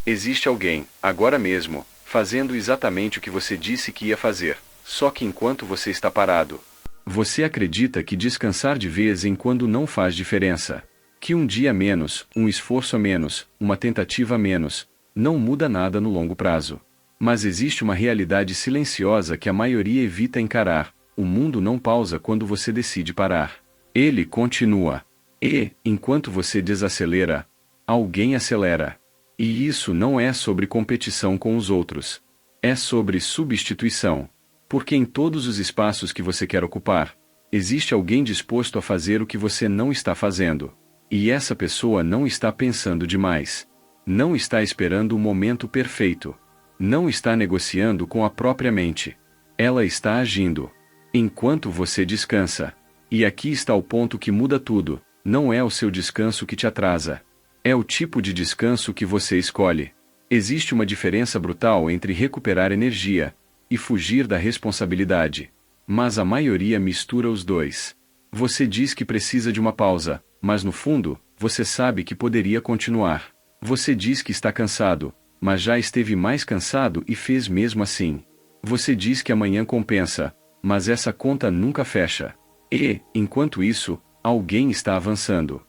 Existe alguém, agora mesmo, fazendo exatamente o que você disse que ia fazer, só que enquanto você está parado. Você acredita que descansar de vez em quando não faz diferença. Que um dia a menos, um esforço a menos, uma tentativa a menos, não muda nada no longo prazo. Mas existe uma realidade silenciosa que a maioria evita encarar: o mundo não pausa quando você decide parar. Ele continua. E, enquanto você desacelera, alguém acelera. E isso não é sobre competição com os outros. É sobre substituição. Porque em todos os espaços que você quer ocupar, existe alguém disposto a fazer o que você não está fazendo. E essa pessoa não está pensando demais. Não está esperando o momento perfeito. Não está negociando com a própria mente. Ela está agindo. Enquanto você descansa. E aqui está o ponto que muda tudo: não é o seu descanso que te atrasa. É o tipo de descanso que você escolhe. Existe uma diferença brutal entre recuperar energia e fugir da responsabilidade. Mas a maioria mistura os dois. Você diz que precisa de uma pausa, mas no fundo, você sabe que poderia continuar. Você diz que está cansado, mas já esteve mais cansado e fez mesmo assim. Você diz que amanhã compensa, mas essa conta nunca fecha. E, enquanto isso, alguém está avançando.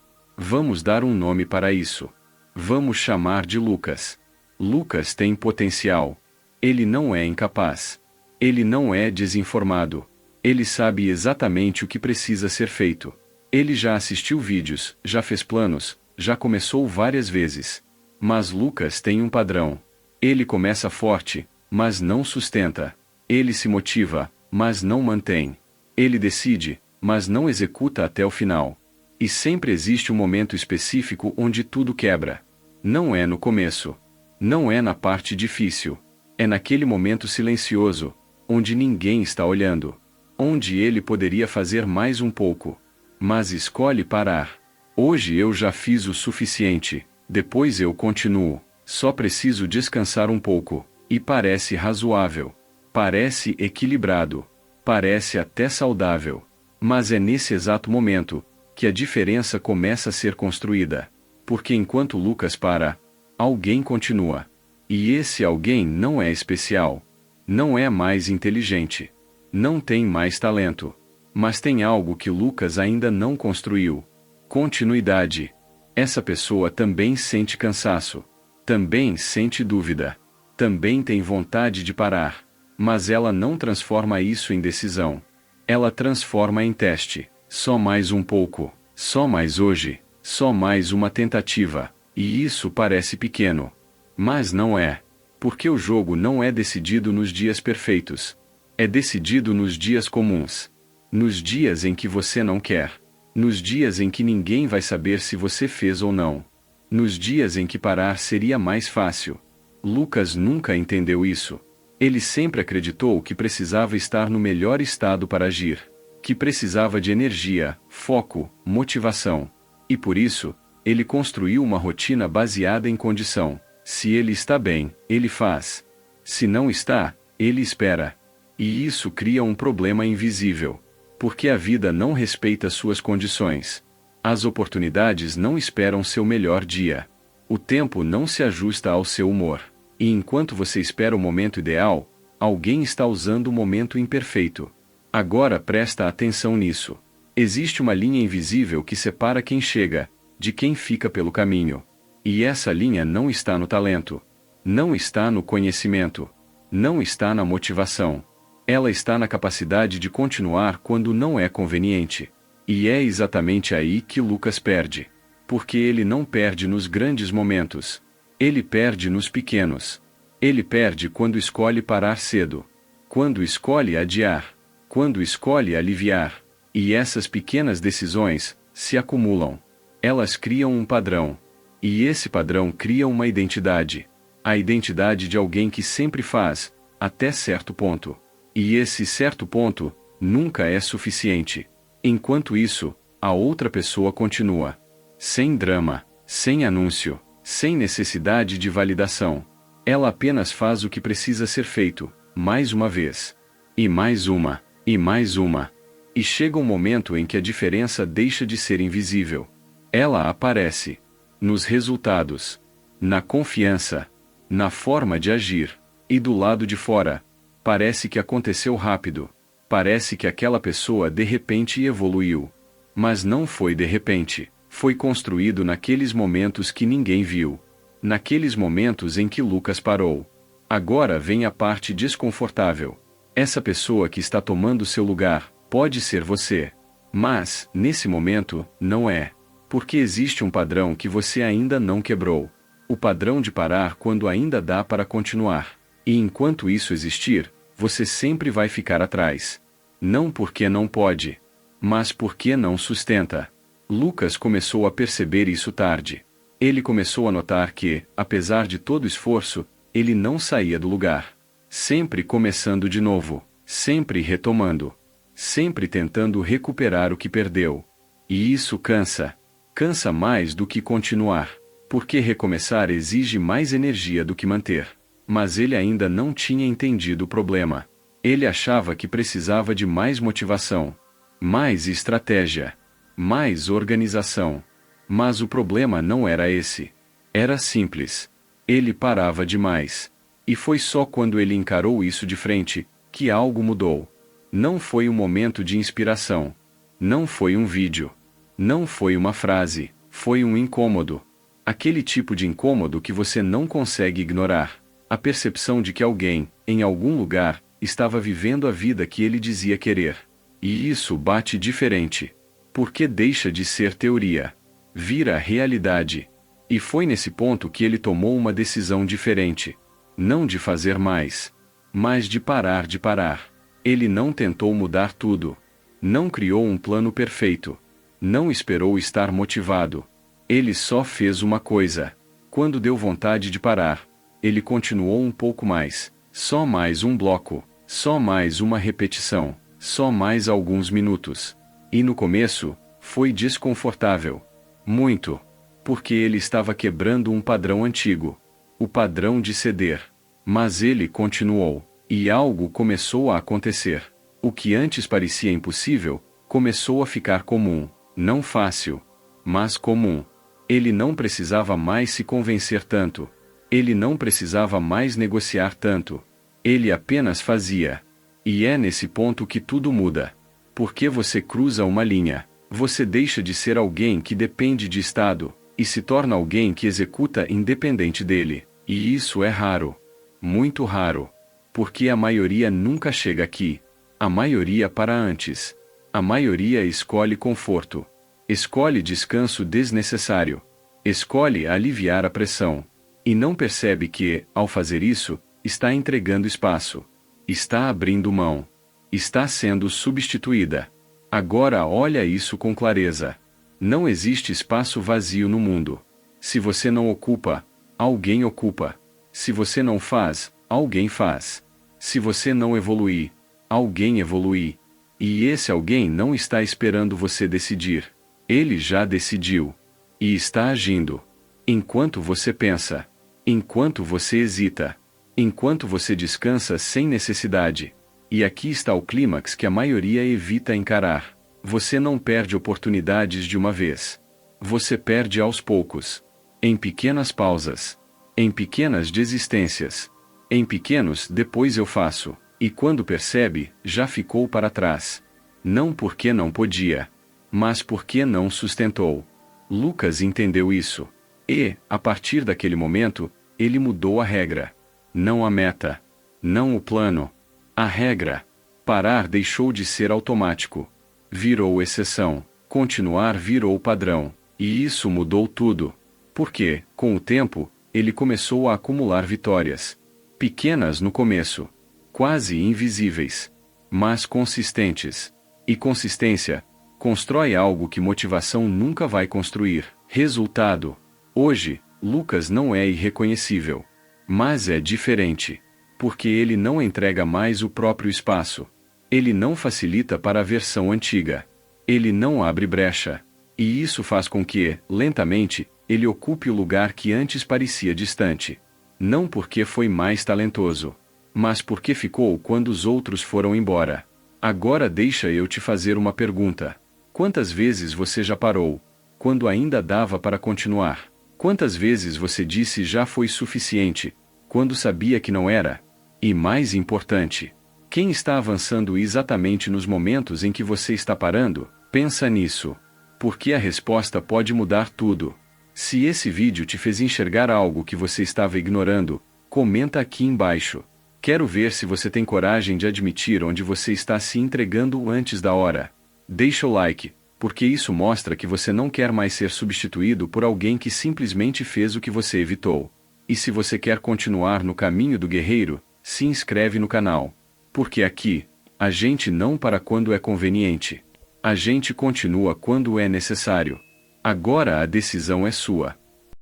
Vamos dar um nome para isso. Vamos chamar de Lucas. Lucas tem potencial. Ele não é incapaz. Ele não é desinformado. Ele sabe exatamente o que precisa ser feito. Ele já assistiu vídeos, já fez planos, já começou várias vezes. Mas Lucas tem um padrão. Ele começa forte, mas não sustenta. Ele se motiva, mas não mantém. Ele decide, mas não executa até o final. E sempre existe um momento específico onde tudo quebra. Não é no começo. Não é na parte difícil. É naquele momento silencioso, onde ninguém está olhando. Onde ele poderia fazer mais um pouco. Mas escolhe parar. Hoje eu já fiz o suficiente, depois eu continuo. Só preciso descansar um pouco. E parece razoável. Parece equilibrado. Parece até saudável. Mas é nesse exato momento que a diferença começa a ser construída. Porque enquanto Lucas para, alguém continua. E esse alguém não é especial. Não é mais inteligente. Não tem mais talento. Mas tem algo que Lucas ainda não construiu. Continuidade. Essa pessoa também sente cansaço. Também sente dúvida. Também tem vontade de parar. Mas ela não transforma isso em decisão. Ela transforma em teste. Só mais um pouco. Só mais hoje. Só mais uma tentativa. E isso parece pequeno. Mas não é. Porque o jogo não é decidido nos dias perfeitos. É decidido nos dias comuns. Nos dias em que você não quer. Nos dias em que ninguém vai saber se você fez ou não. Nos dias em que parar seria mais fácil. Lucas nunca entendeu isso. Ele sempre acreditou que precisava estar no melhor estado para agir. Que precisava de energia, foco, motivação. E por isso, ele construiu uma rotina baseada em condição. Se ele está bem, ele faz. Se não está, ele espera. E isso cria um problema invisível. Porque a vida não respeita suas condições. As oportunidades não esperam seu melhor dia. O tempo não se ajusta ao seu humor. E enquanto você espera o momento ideal, alguém está usando o momento imperfeito. Agora presta atenção nisso. Existe uma linha invisível que separa quem chega, de quem fica pelo caminho. E essa linha não está no talento. Não está no conhecimento. Não está na motivação. Ela está na capacidade de continuar quando não é conveniente. E é exatamente aí que Lucas perde. Porque ele não perde nos grandes momentos. Ele perde nos pequenos. Ele perde quando escolhe parar cedo. Quando escolhe adiar. Quando escolhe aliviar. E essas pequenas decisões se acumulam. Elas criam um padrão. E esse padrão cria uma identidade. A identidade de alguém que sempre faz, até certo ponto. E esse certo ponto nunca é suficiente. Enquanto isso, a outra pessoa continua. Sem drama, sem anúncio, sem necessidade de validação. Ela apenas faz o que precisa ser feito, mais uma vez. E mais uma, e mais uma. E chega um momento em que a diferença deixa de ser invisível. Ela aparece. Nos resultados. Na confiança. na forma de agir. E do lado de fora, parece que aconteceu rápido. Parece que aquela pessoa de repente evoluiu. Mas não foi de repente. Foi construído naqueles momentos que ninguém viu. Naqueles momentos em que Lucas parou. Agora vem a parte desconfortável. Essa pessoa que está tomando seu lugar, pode ser você. Mas, nesse momento, não é. Porque existe um padrão que você ainda não quebrou. O padrão de parar quando ainda dá para continuar. E enquanto isso existir, você sempre vai ficar atrás. Não porque não pode, mas porque não sustenta. Lucas começou a perceber isso tarde. Ele começou a notar que, apesar de todo esforço, ele não saía do lugar. Sempre começando de novo, sempre retomando, sempre tentando recuperar o que perdeu. E isso cansa. Cansa mais do que continuar. Porque recomeçar exige mais energia do que manter. Mas ele ainda não tinha entendido o problema. Ele achava que precisava de mais motivação, mais estratégia, mais organização. Mas o problema não era esse. Era simples. Ele parava demais. E foi só quando ele encarou isso de frente, que algo mudou. Não foi um momento de inspiração. Não foi um vídeo. Não foi uma frase. Foi um incômodo. Aquele tipo de incômodo que você não consegue ignorar. A percepção de que alguém, em algum lugar, estava vivendo a vida que ele dizia querer. E isso bate diferente. Porque deixa de ser teoria. Vira realidade. E foi nesse ponto que ele tomou uma decisão diferente. Não de fazer mais, mas de parar de parar. Ele não tentou mudar tudo. Não criou um plano perfeito. Não esperou estar motivado. Ele só fez uma coisa. Quando deu vontade de parar, ele continuou um pouco mais. Só mais um bloco. Só mais uma repetição. Só mais alguns minutos. E no começo, foi desconfortável. Muito. Porque ele estava quebrando um padrão antigo. O padrão de ceder. Mas ele continuou. E algo começou a acontecer. O que antes parecia impossível, começou a ficar comum. Não fácil, mas comum. Ele não precisava mais se convencer tanto. Ele não precisava mais negociar tanto. Ele apenas fazia. E é nesse ponto que tudo muda. Porque você cruza uma linha. Você deixa de ser alguém que depende de Estado, e se torna alguém que executa independente dele. E isso é raro. Muito raro. Porque a maioria nunca chega aqui. A maioria para antes. A maioria escolhe conforto. Escolhe descanso desnecessário. Escolhe aliviar a pressão. E não percebe que, ao fazer isso, está entregando espaço. Está abrindo mão. Está sendo substituída. Agora olha isso com clareza. Não existe espaço vazio no mundo. Se você não ocupa, alguém ocupa. Se você não faz, alguém faz. Se você não evoluir, alguém evolui. E esse alguém não está esperando você decidir. Ele já decidiu. E está agindo. Enquanto você pensa. Enquanto você hesita. Enquanto você descansa sem necessidade. E aqui está o clímax que a maioria evita encarar. Você não perde oportunidades de uma vez. Você perde aos poucos. Em pequenas pausas. Em pequenas desistências. Em pequenos depois eu faço. E quando percebe, já ficou para trás. Não porque não podia. Mas porque não sustentou. Lucas entendeu isso. E, a partir daquele momento, ele mudou a regra. Não a meta. Não o plano. A regra. Parar deixou de ser automático. Virou exceção. Continuar virou padrão. E isso mudou tudo. Porque, com o tempo, ele começou a acumular vitórias. Pequenas no começo. Quase invisíveis. Mas consistentes. E consistência constrói algo que motivação nunca vai construir. Resultado. Hoje, Lucas não é irreconhecível. Mas é diferente. Porque ele não entrega mais o próprio espaço. Ele não facilita para a versão antiga. Ele não abre brecha. E isso faz com que, lentamente, ele ocupe o lugar que antes parecia distante. Não porque foi mais talentoso. Mas porque ficou quando os outros foram embora. Agora deixa eu te fazer uma pergunta. Quantas vezes você já parou? Quando ainda dava para continuar? Quantas vezes você disse já foi suficiente? quando sabia que não era? E mais importante, quem está avançando exatamente nos momentos em que você está parando? Pensa nisso. Porque a resposta pode mudar tudo. Se esse vídeo te fez enxergar algo que você estava ignorando, comenta aqui embaixo. Quero ver se você tem coragem de admitir onde você está se entregando antes da hora. Deixa o like, porque isso mostra que você não quer mais ser substituído por alguém que simplesmente fez o que você evitou. E se você quer continuar no caminho do guerreiro, se inscreve no canal. Porque aqui, a gente não para quando é conveniente. A gente continua quando é necessário. Agora a decisão é sua.